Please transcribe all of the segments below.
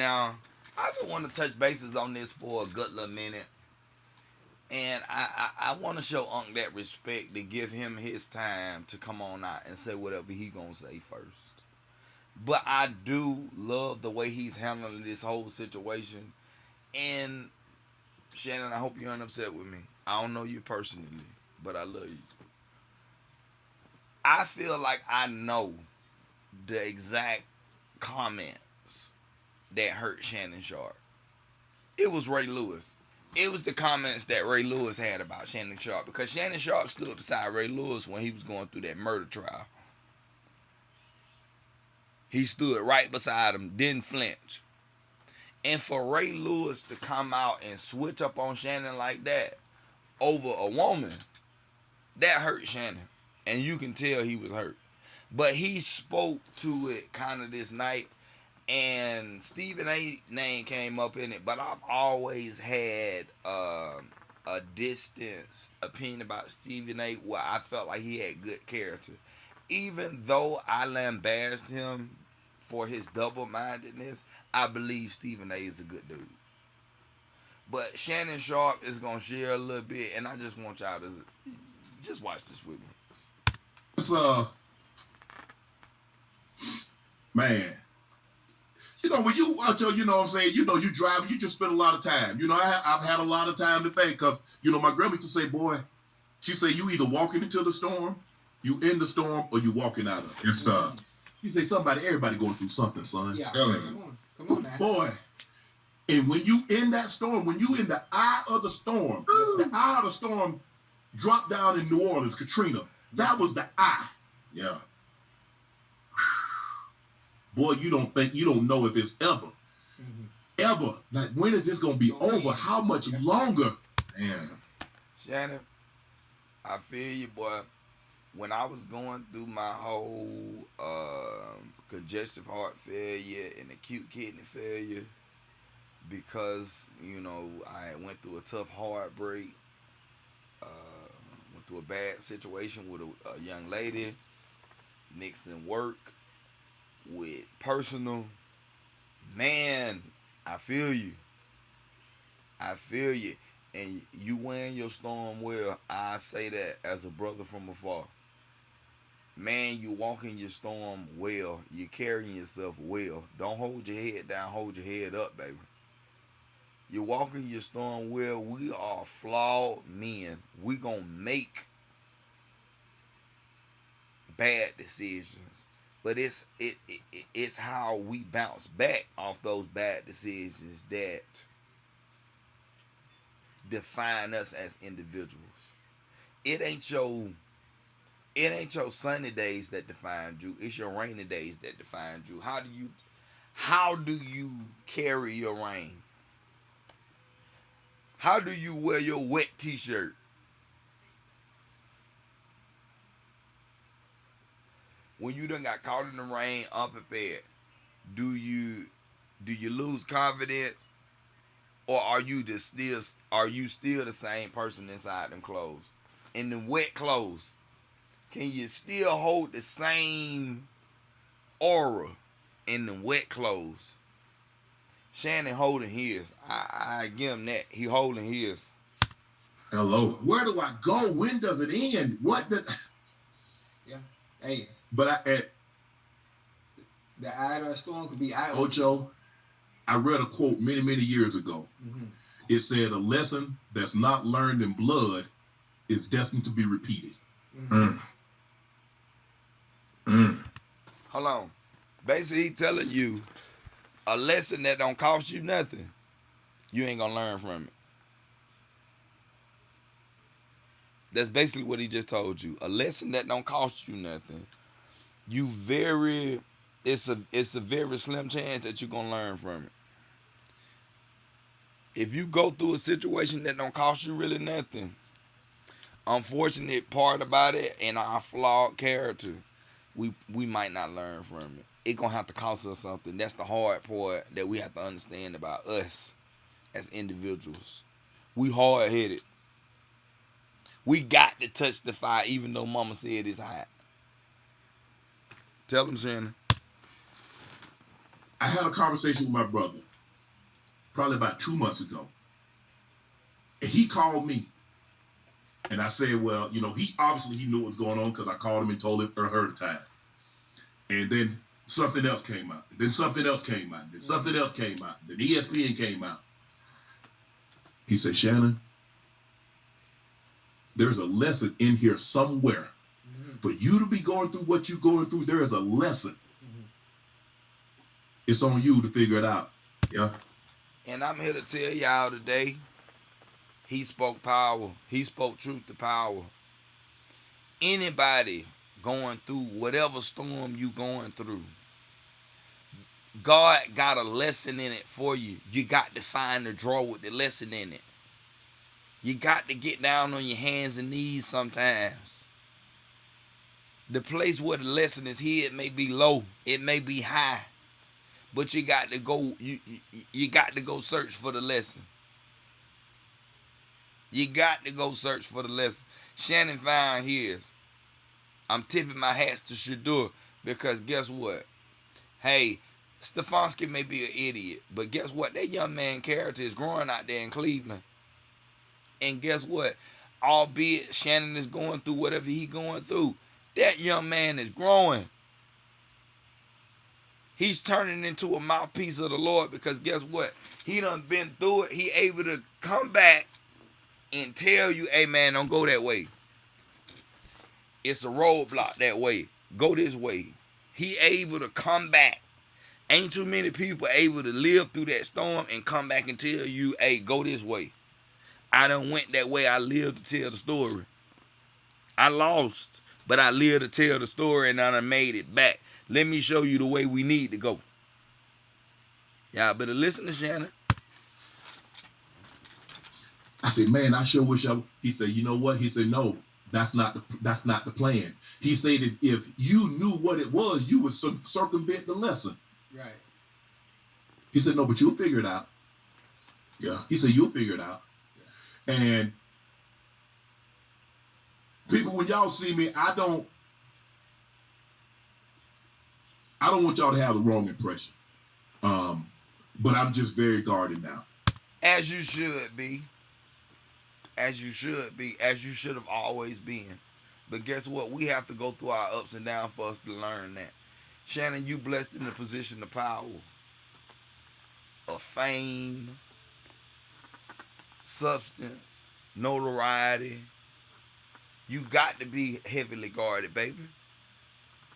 Now, I just want to touch bases on this for a good little minute. And I want to show Unc that respect to give him his time to come on out and say whatever he gonna say first. But I do love the way he's handling this whole situation. And Shannon, I hope you aren't upset with me. I don't know you personally, but I love you. I feel like I know the exact comments that hurt Shannon Sharp. It was Ray Lewis. It was the comments that Ray Lewis had about Shannon Sharp, because Shannon Sharp stood beside Ray Lewis when he was going through that murder trial. He stood right beside him, didn't flinch. And for Ray Lewis to come out and switch up on Shannon like that over a woman, that hurt Shannon. And you can tell he was hurt. But he spoke to it kind of this night, and Stephen A. name came up in it. But I've always had a distance opinion about Stephen A. where I felt like he had good character. Even though I lambasted him for his double-mindedness, I believe Stephen A. is a good dude. But Shannon Sharp is going to share a little bit, and I just want y'all to just watch this with me. It's, man, when you watch, you know what I'm saying, you drive, you just spend a lot of time. I've had a lot of time to think, because, my grandma used to say, boy, she said, you either walking into the storm, you in the storm, or you walking out of it. It's, you say everybody going through something, son. Yeah, come on now. Boy, and when you in that storm, when you in the eye of the storm, the eye of the storm dropped down in New Orleans, Katrina. That was the eye. Yeah. Boy, you don't know if it's ever. Like, when is this going to be over? How much longer? Man. Shannon, I feel you, boy. When I was going through my whole congestive heart failure and acute kidney failure, because, I went through a tough heartbreak, went through a bad situation with a young lady, mixing work with personal. Man, I feel you. And you wearing your storm well. I say that as a brother from afar. Man, you walking your storm well. You carrying yourself well. Don't hold your head down. Hold your head up, baby. You're walking your storm well. We are flawed men. We gonna make bad decisions, but it's how we bounce back off those bad decisions that define us as individuals. It ain't your sunny days that define you. It's your rainy days that define you. How do you carry your rain? How do you wear your wet t-shirt? When you done got caught in the rain unprepared, do you lose confidence, or are you still the same person inside them clothes? In the wet clothes, can you still hold the same aura in the wet clothes? Shannon holding his. I give him that. He holding his. Hello. Where do I go? When does it end? Yeah. Hey. But the eye of the storm could be out. Ocho, I read a quote many, many years ago. Mm-hmm. It said, a lesson that's not learned in blood is destined to be repeated. Mm-hmm. Hold on. Basically, he telling you a lesson that don't cost you nothing, you ain't gonna learn from it. That's basically what he just told you. A lesson that don't cost you nothing, it's a very slim chance that you're gonna learn from it. If you go through a situation that don't cost you really nothing, unfortunate part about it and our flawed character, we might not learn from it. It gonna have to cost us something. That's the hard part that we have to understand about us as individuals. We hard-headed. We got to touch the fire even though mama said it's hot. Tell him, Shannon. I had a conversation with my brother. probably about 2 months ago. And he called me. And I said, well, you know, he knew what was going on because I called him and told him or her the time. And then something else came out. Then something else came out. Then something else came out. Then ESPN came out. He said, Shannon, there's a lesson in here somewhere. For you to be going through what you're going through, there is a lesson. It's on you to figure it out. Yeah. And I'm here to tell y'all today, he spoke power. He spoke truth to power. Anybody going through whatever storm you going through, God got a lesson in it for you. You got to find the drawer with the lesson in it. You got to get down on your hands and knees sometimes. The place where the lesson is here, it may be low, it may be high, but you got to go. You got to go search for the lesson. You got to go search for the lesson. Shannon found his. I'm tipping my hats to Shadur because guess what? Hey, Stefanski may be an idiot, but guess what? That young man character is growing out there in Cleveland. And guess what? Albeit Shannon is going through whatever he's going through, that young man is growing. He's turning into a mouthpiece of the Lord because guess what? He done been through it. He able to come back and tell you, hey man, don't go that way. It's a roadblock that way. Go this way. He able to come back. Ain't too many people able to live through that storm and come back and tell you, hey, go this way. I done went that way. I lived to tell the story. I lost, but I lived to tell the story and I done made it back. Let me show you the way we need to go. Y'all better listen to Shannon. I said, man, I sure wish I. He said, you know what? He said, no, that's not the plan. He said that if you knew what it was, you would circumvent the lesson. Right. He said, no, but you'll figure it out. Yeah. He said, you'll figure it out. Yeah. And people, when y'all see me, I don't want y'all to have the wrong impression. But I'm just very guarded now. As you should be. As you should be. As you should have always been. But guess what? We have to go through our ups and downs for us to learn that. Shannon, you blessed in the position of power, of fame, substance, notoriety. You got to be heavily guarded, baby.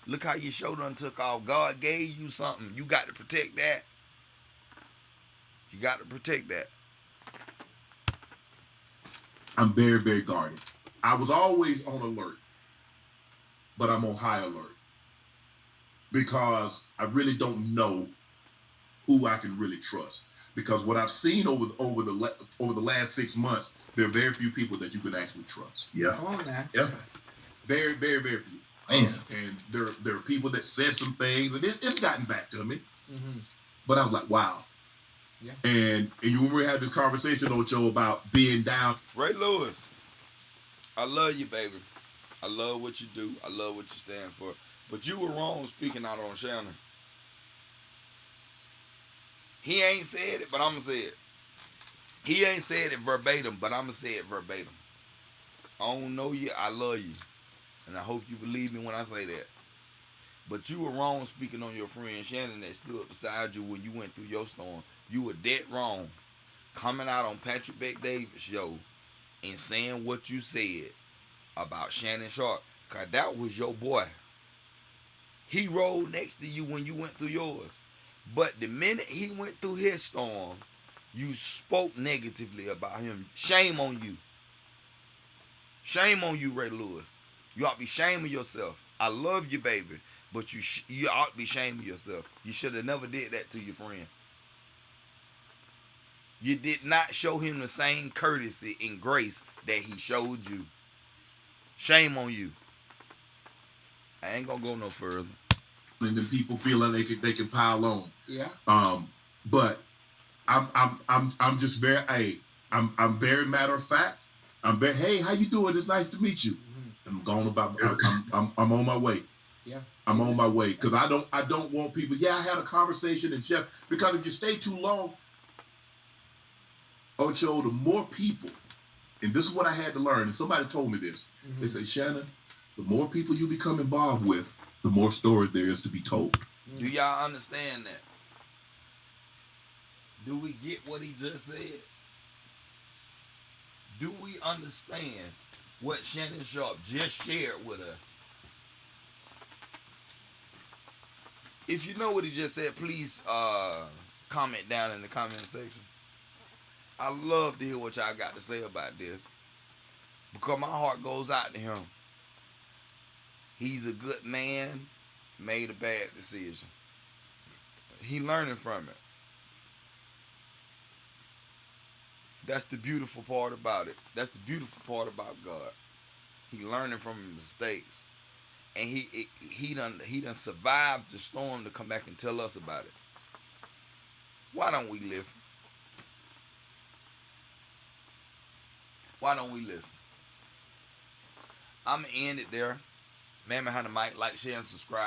Look how your show done took off. God gave you something. You got to protect that. You got to protect that. I'm very, very guarded. I was always on alert, but I'm on high alert because I really don't know who I can really trust. Because what I've seen over the last 6 months, there are very few people that you can actually trust. Yeah. Come on now. Yeah. Very, very, very few. Man. And there are people that said some things, and it's gotten back to me. Mm-hmm. But I was like, wow. Yeah. And you remember we had this conversation, Ocho, about being down. Ray Lewis, I love you, baby. I love what you do. I love what you stand for. But you were wrong speaking out on Shannon. He ain't said it, but I'm going to say it. He ain't said it verbatim, but I'm going to say it verbatim. I don't know you. I love you. And I hope you believe me when I say that. But you were wrong speaking on your friend Shannon that stood beside you when you went through your storm. You were dead wrong coming out on Patrick Bet-David's show and saying what you said about Shannon Sharp. Because that was your boy. He rode next to you when you went through yours. But the minute he went through his storm, you spoke negatively about him. Shame on you. Shame on you, Ray Lewis. You ought to be ashamed of yourself. I love you, baby, but you ought to be ashamed of yourself. You should have never did that to your friend. You did not show him the same courtesy and grace that he showed you. Shame on you. I ain't gonna go no further. And then people feel like they can pile on. Yeah. But I'm just very I'm very matter of fact. I'm very, hey, how you doing? It's nice to meet you. Mm-hmm. I'm going about. I'm on my way. Yeah. I'm on my way because I don't want people. Yeah, I had a conversation and Chef, because if you stay too long, Ocho, the more people, and this is what I had to learn, and somebody told me this. Mm-hmm. They say, Shannon, the more people you become involved with, the more stories there is to be told. Mm-hmm. Do y'all understand that? Do we get what he just said? Do we understand what Shannon Sharp just shared with us? If you know what he just said, please comment down in the comment section. I love to hear what y'all got to say about this, because my heart goes out to him. He's a good man, made a bad decision. He learning from it. That's the beautiful part about it. That's the beautiful part about God. He learning from his mistakes, and he done survived the storm to come back and tell us about it. Why don't we listen? Why don't we listen? I'm gonna end it there. Man behind the mic, like, share, and subscribe.